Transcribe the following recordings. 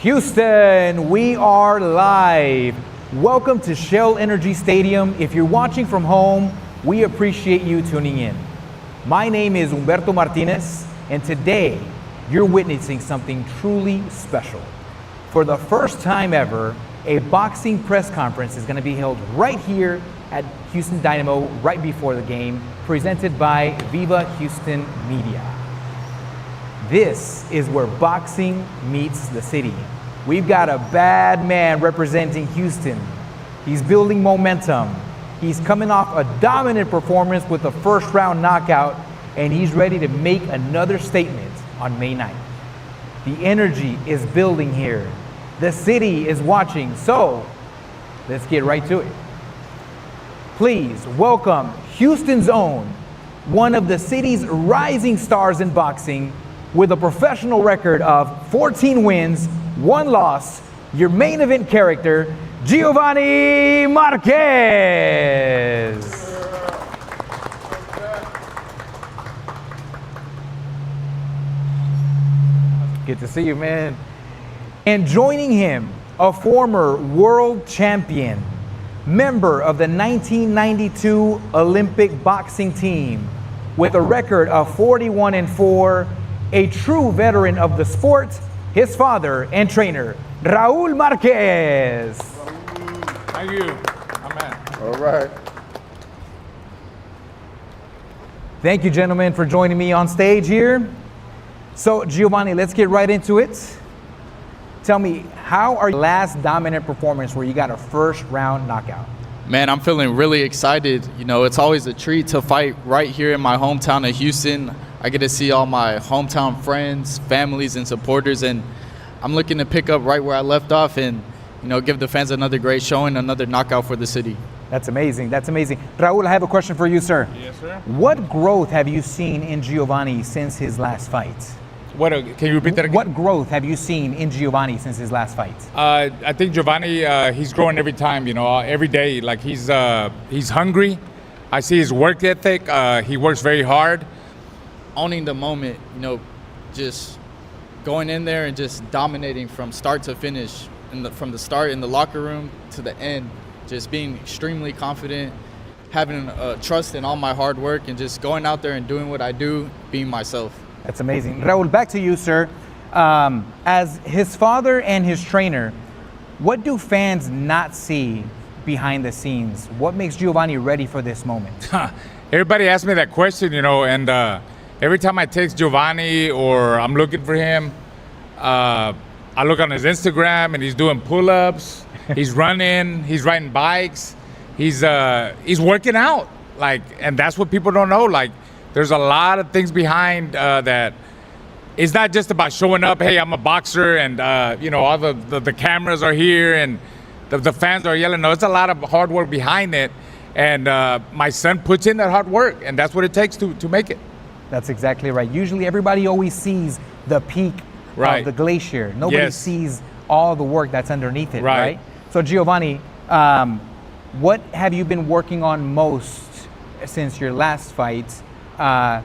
Houston, we are live. Welcome to Shell Energy Stadium. If you're watching from home, we appreciate you tuning in. My name is Humberto Martinez, and today you're witnessing something truly special. For the first time ever, a boxing press conference is going to be held right here at Houston Dynamo right before the game, presented by Viva Houston Media. This is where boxing meets the city. We've got a bad man representing Houston. He's building momentum. He's coming off a dominant performance with a first round knockout, and he's ready to make another statement on May 9th. The energy is building here. The city is watching, so let's get right to it. Please welcome Houston's own, one of the city's rising stars in boxing, with a professional record of 14 wins, 1 loss, your main event character, Giovanni Marquez. Good to see you, man. And joining him, a former world champion, member of the 1992 Olympic boxing team, with a record of 41-4, a true veteran of the sport, his father and trainer, Raul Marquez. Thank you, my man. All right. Thank you, gentlemen, for joining me on stage here. So, Giovanni, let's get right into it. Tell me, how are your last dominant performance where you got a first round knockout? Man, I'm feeling really excited. You know, it's always a treat to fight right here in my hometown of Houston. I get to see all my hometown friends, families, and supporters, and I'm looking to pick up right where I left off and, you know, give the fans another great showing, another knockout for the city. That's amazing. That's amazing. Raul, I have a question for you, sir. Yes, sir. What growth have you seen in Giovanni since his last fight? Can you repeat that again? What growth have you seen in Giovanni since his last fight? I think Giovanni, he's growing every time, you know, every day. Like he's hungry. I see his work ethic. He works very hard. Owning the moment, you know, just going in there and just dominating from start to finish, from the start in the locker room to the end, just being extremely confident, having trust in all my hard work, and just going out there and doing what I do, being myself. That's amazing. Raul, back to you, sir. As his father and his trainer, what do fans not see behind the scenes? What makes Giovanni ready for this moment? Everybody asks me that question, you know, and every time I text Giovanni or I'm looking for him, I look on his Instagram and he's doing pull-ups, he's running, he's riding bikes, he's working out. Like, and that's what people don't know. Like, there's a lot of things behind that. It's not just about showing up, hey, I'm a boxer, and you know, all the cameras are here and the fans are yelling. No, it's a lot of hard work behind it, and my son puts in that hard work, and that's what it takes to make it. That's exactly right. Usually everybody always sees the peak of the glacier. Nobody sees all the work that's underneath it, right? So Giovanni, what have you been working on most since your last fight?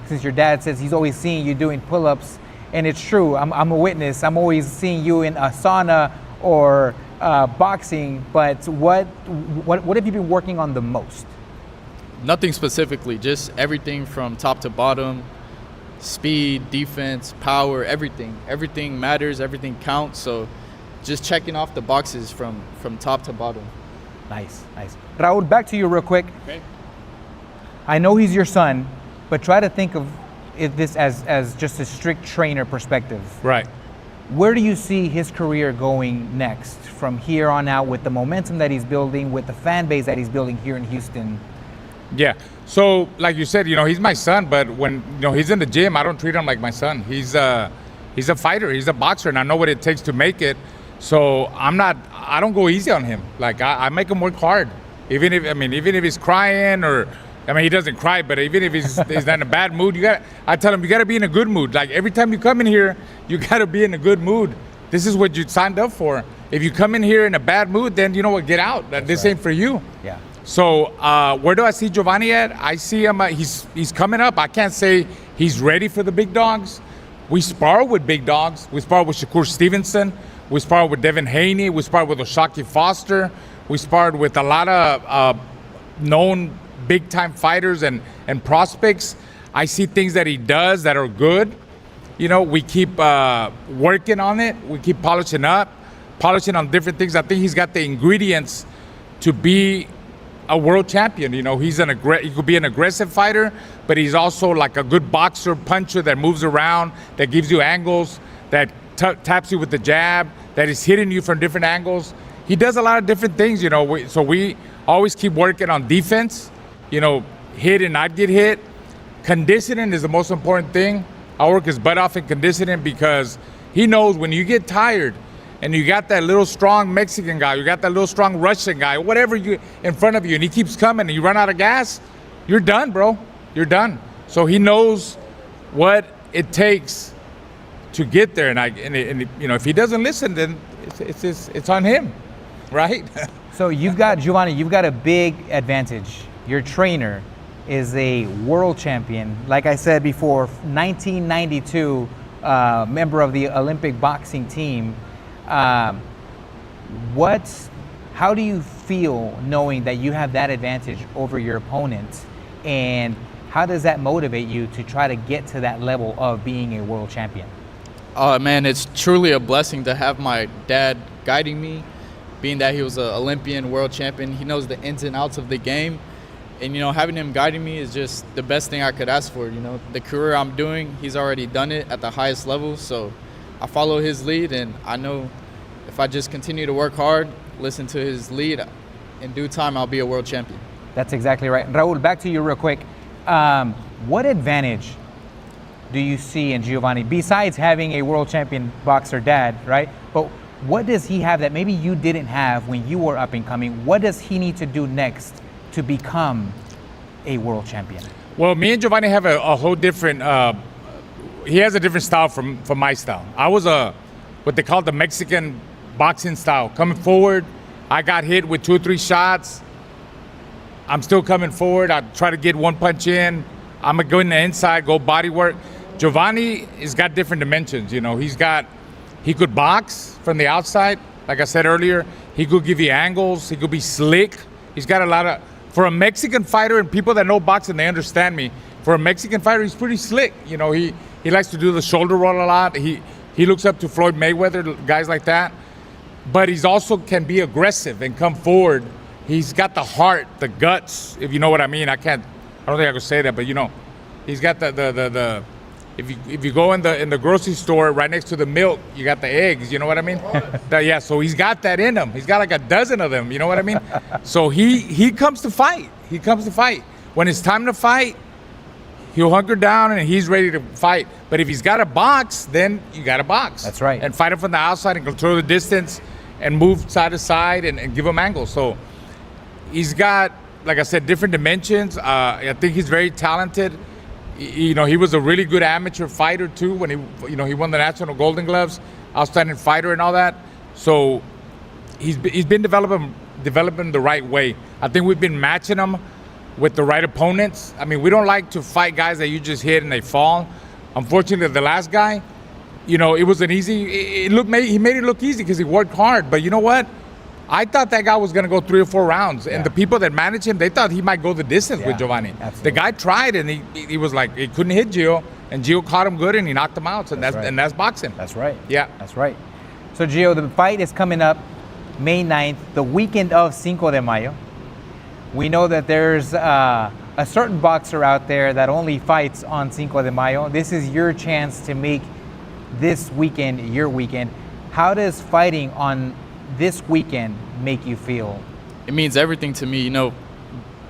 Since your dad says he's always seeing you doing pull-ups, and it's true, I'm a witness. I'm always seeing you in a sauna or boxing, but what have you been working on the most? Nothing specifically, just everything from top to bottom, speed, defense, power, everything. Everything matters, everything counts, so just checking off the boxes from top to bottom. Nice. Raul, back to you real quick. Okay. I know he's your son, but try to think of this as just a strict trainer perspective. Right. Where do you see his career going next from here on out with the momentum that he's building, with the fan base that he's building here in Houston? Yeah. So, like you said, you know, he's my son, but when, you know, he's in the gym, I don't treat him like my son. He's a fighter, he's a boxer, and I know what it takes to make it. So I don't go easy on him. Like I make him work hard. Even if he's crying or, he doesn't cry, but even if he's in a bad mood, I tell him, you gotta be in a good mood. Like every time you come in here, you gotta be in a good mood. This is what you signed up for. If you come in here in a bad mood, then you know what, get out. This ain't for you. Yeah. So where do I see Giovanni at? I see him, he's coming up. I can't say he's ready for the big dogs. We spar with big dogs. We spar with Shakur Stevenson. We sparred with Devin Haney. We sparred with Oshaki Foster. We sparred with a lot of known big-time fighters and prospects. I see things that he does that are good. You know, we keep working on it. We keep polishing on different things. I think he's got the ingredients to be a world champion. You know, he could be an aggressive fighter, but he's also like a good boxer, puncher that moves around, that gives you angles, that taps you with the jab, that is hitting you from different angles. He does a lot of different things, you know. So we always keep working on defense, you know, hit and not get hit. Conditioning is the most important thing. I work his butt off in conditioning because he knows when you get tired and you got that little strong Mexican guy, you got that little strong Russian guy, whatever you in front of you, and he keeps coming and you run out of gas, you're done, bro. You're done. So he knows what it takes to get there, and you know, if he doesn't listen, then it's on him, right? So you've got, Giovanni, you've got a big advantage. Your trainer is a world champion. Like I said before, 1992 member of the Olympic boxing team. How do you feel knowing that you have that advantage over your opponent, and how does that motivate you to try to get to that level of being a world champion? Man, it's truly a blessing to have my dad guiding me, being that he was an Olympian world champion. He knows the ins and outs of the game. And, you know, having him guiding me is just the best thing I could ask for. You know, the career I'm doing, he's already done it at the highest level. So I follow his lead, and I know if I just continue to work hard, listen to his lead, in due time, I'll be a world champion. That's exactly right. Raul, back to you real quick. What advantage do you see in Giovanni, besides having a world champion boxer dad, right? But what does he have that maybe you didn't have when you were up and coming? What does he need to do next to become a world champion? Well, me and Giovanni have a whole different, he has a different style from my style. I was what they call the Mexican boxing style. Coming forward, I got hit with 2 or 3 shots. I'm still coming forward. I try to get one punch in. I'm gonna go in the inside, go body work. Giovanni has got different dimensions. You know, he could box from the outside. Like I said earlier, he could give you angles. He could be slick. He's got a lot of, for a Mexican fighter, and people that know boxing, they understand me. For a Mexican fighter, he's pretty slick. You know, he likes to do the shoulder roll a lot. He looks up to Floyd Mayweather, guys like that. But he's also can be aggressive and come forward. He's got the heart, the guts, if you know what I mean. I don't think I could say that, but you know, he's got the if you go in the grocery store, right next to the milk, you got the eggs, you know what I mean? Yeah, so he's got that in him. He's got like a dozen of them, you know what I mean? So he comes to fight. He comes to fight. When it's time to fight, he'll hunker down and he's ready to fight. But if he's got a box, then you got a box. That's right. And fight him from the outside and control the distance and move side to side and give him angles. So he's got, like I said, different dimensions. I think he's very talented. You know, he was a really good amateur fighter too when he won the National Golden Gloves, outstanding fighter and all that. So he's been developing the right way. I think we've been matching him with the right opponents. I mean, we don't like to fight guys that you just hit and they fall. Unfortunately, the last guy, you know, it was an easy. He made it look easy because he worked hard. But you know what? I thought that guy was going to go 3 or 4 rounds. And the people that managed him, they thought he might go the distance with Giovanni. Absolutely. The guy tried, and he was like, he couldn't hit Gio. And Gio caught him good, and he knocked him out. And that's boxing. That's right. Yeah. That's right. So, Gio, the fight is coming up May 9th, the weekend of Cinco de Mayo. We know that there's a certain boxer out there that only fights on Cinco de Mayo. This is your chance to make this weekend your weekend. How does fighting on this weekend make you feel? It means everything to me. You know,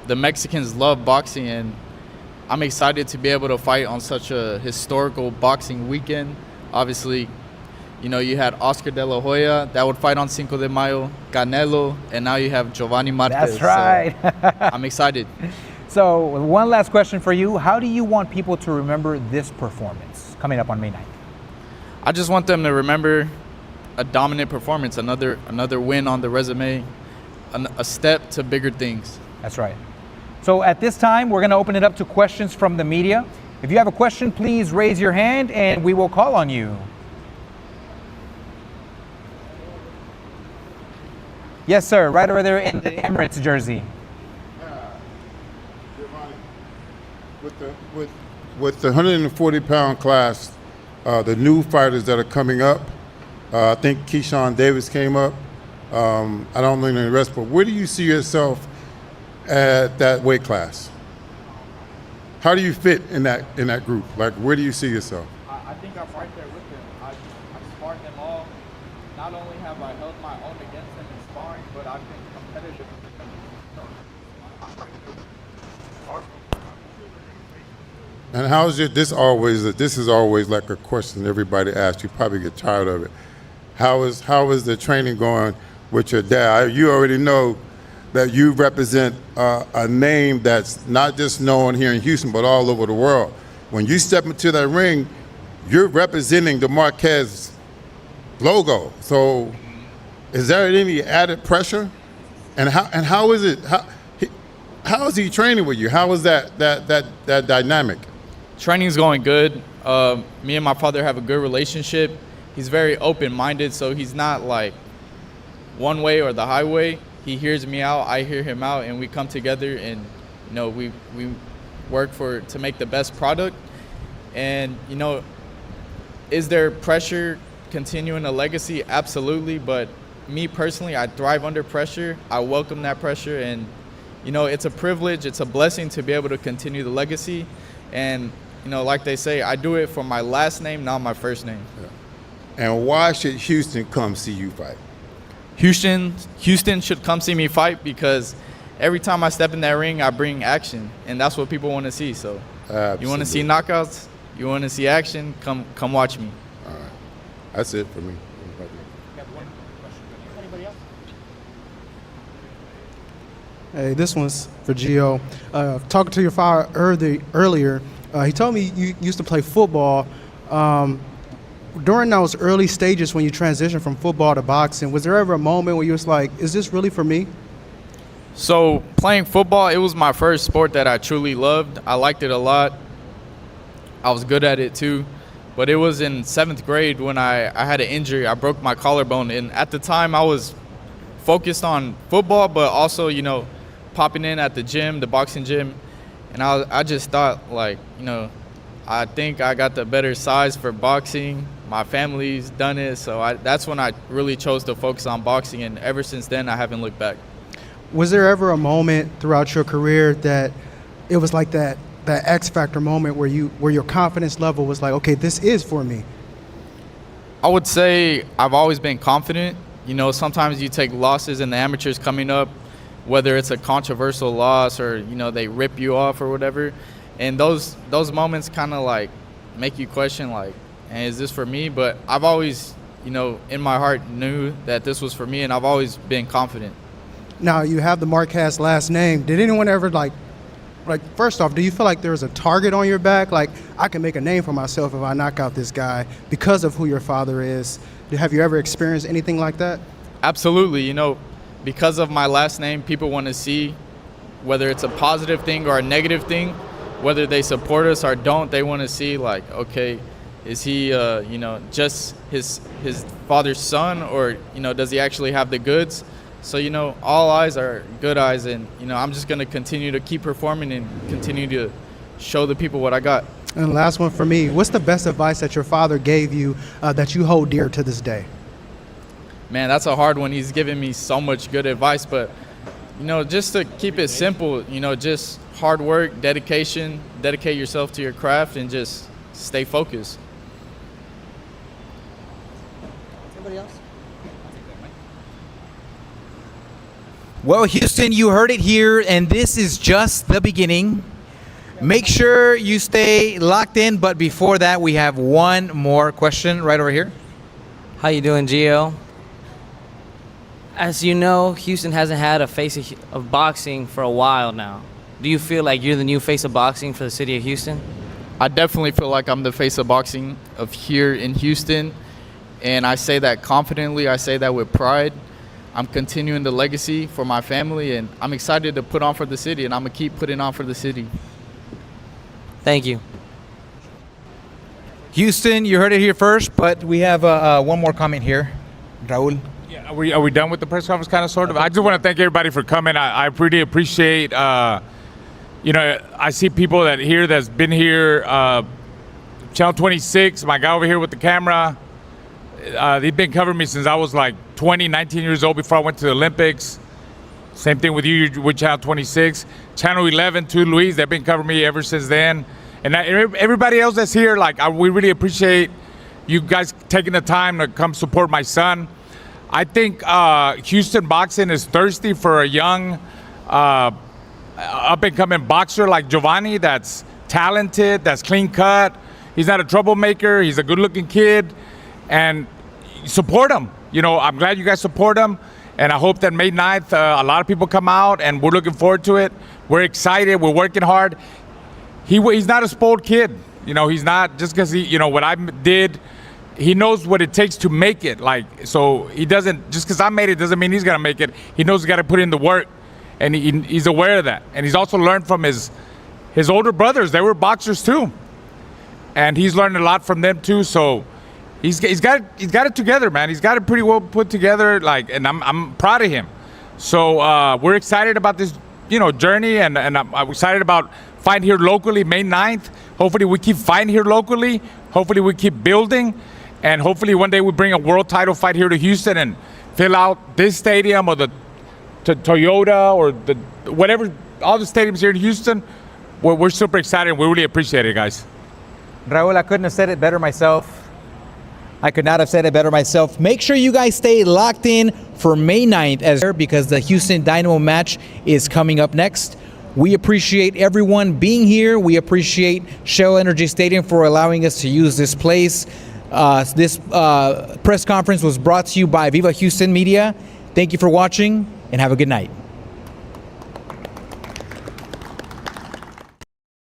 the Mexicans love boxing, and I'm excited to be able to fight on such a historical boxing weekend. Obviously, you know, you had Oscar De La Hoya that would fight on Cinco de Mayo, Canelo, and now you have Giovanni Marquez. That's right. So I'm excited. So one last question for you. How do you want people to remember this performance coming up on May 9th? I just want them to remember a dominant performance, another win on the resume, a step to bigger things. That's right. So at this time, we're going to open it up to questions from the media. If you have a question, please raise your hand and we will call on you. Yes, sir. Right over there in the Emirates jersey. Giovanni, with the 140-pound class, the new fighters that are coming up, I think Keyshawn Davis came up. I don't know the rest, but where do you see yourself at that weight class? How do you fit in that group? Like, where do you see yourself? I think I'm right there with them. I've sparred them all. Not only have I held my own against them in sparring, but I've been competitive with them. And how is it? This is always like a question everybody asks. You probably get tired of it. How is the training going with your dad? You already know that you represent a name that's not just known here in Houston, but all over the world. When you step into that ring, you're representing the Marquez logo. So, is there any added pressure? And how is it? How is he training with you? How is that dynamic? Training's going good. Me and my father have a good relationship. He's very open-minded, so he's not like one way or the highway. He hears me out, I hear him out, and we come together and we work to make the best product. And is there pressure continuing a legacy? Absolutely, but me personally, I thrive under pressure. I welcome that pressure, and it's a privilege, it's a blessing to be able to continue the legacy. And like they say, I do it for my last name, not my first name. Yeah. And why should Houston come see you fight? Houston should come see me fight because every time I step in that ring, I bring action, and that's what people want to see. So, Absolutely. You want to see knockouts, you want to see action, come watch me. All right, that's it for me. Hey, this one's for Gio. Talking to your father earlier, he told me you used to play football. During those early stages when you transitioned from football to boxing, was there ever a moment where you was like, is this really for me? So playing football, it was my first sport that I truly loved. I liked it a lot. I was good at it too. But it was in 7th grade when I had an injury. I broke my collarbone. And at the time, I was focused on football, but also, popping in at the gym, the boxing gym. And I just thought, I think I got the better size for boxing. My family's done it, so that's when I really chose to focus on boxing, and ever since then, I haven't looked back. Was there ever a moment throughout your career that it was like that X factor moment where your confidence level was like, okay, this is for me? I would say I've always been confident. Sometimes you take losses in the amateurs coming up, whether it's a controversial loss or, they rip you off or whatever. And those moments kind of make you question and is this for me? But I've always, in my heart knew that this was for me, and I've always been confident. Now, you have the Marquez last name. Did anyone ever first off, do you feel like there's a target on your back? Like, I can make a name for myself if I knock out this guy because of who your father is. Have you ever experienced anything like that? Absolutely. Because of my last name, people want to see whether it's a positive thing or a negative thing, whether they support us or don't. They want to see okay, is he, just his father's son, or, does he actually have the goods? So, all eyes are good eyes, and, I'm just going to continue to keep performing and continue to show the people what I got. And last one for me, what's the best advice that your father gave you that you hold dear to this day? Man, that's a hard one. He's given me so much good advice, but, just to keep it simple, just hard work, dedication, dedicate yourself to your craft, and just stay focused. Anybody else? Well, Houston, you heard it here, and this is just the beginning. Make sure you stay locked in, but before that, we have one more question right over here. How you doing, Gio? As you know, Houston hasn't had a face of boxing for a while now. Do you feel like you're the new face of boxing for the city of Houston? I definitely feel like I'm the face of boxing of here in Houston, and I say that confidently. I say that with pride. I'm continuing the legacy for my family, and I'm excited to put on for the city, and I'm going to keep putting on for the city. Thank you. Houston, you heard it here first, but we have one more comment here. Raul. Yeah, are we done with the press conference, kind of, sort of? I just want to thank everybody for coming. I really appreciate, you know, I see people that's been here, Channel 26, my guy over here with the camera, they've been covering me since I was like 19 years old before I went to the Olympics. Same thing with you with Channel 26. Channel 11, too, Luis, they've been covering me ever since then. And everybody else that's here, like, we really appreciate you guys taking the time to come support my son. I think Houston boxing is thirsty for a young, up-and-coming boxer like Giovanni that's talented, that's clean-cut. He's not a troublemaker. He's a good-looking kid. And support him. You know, I'm glad you guys support him. And I hope that May 9th, a lot of people come out, and we're looking forward to it. We're excited. We're working hard. He's not a spoiled kid. You know, he's not, just because you know, what I did, he knows what it takes to make it. Like, so he doesn't, just because I made it doesn't mean he's going to make it. He knows he's got to put in the work, and he's aware of that. And he's also learned from his older brothers. They were boxers too. And he's learned a lot from them too. So he's got it together, man. He's got it pretty well put together. Like, and I'm proud of him. So we're excited about this, you know, journey, and I'm excited about fighting here locally May 9th. Hopefully we keep fighting here locally. Hopefully we keep building, and hopefully one day we bring a world title fight here to Houston and fill out this stadium or the Toyota or the whatever, all the stadiums here in Houston. We're super excited, and we really appreciate it, guys. Raul, I couldn't have said it better myself. I could not have said it better myself. Make sure you guys stay locked in for May 9th because the Houston Dynamo match is coming up next. We appreciate everyone being here. We appreciate Shell Energy Stadium for allowing us to use this place. This press conference was brought to you by Viva Houston Media. Thank you for watching, and have a good night.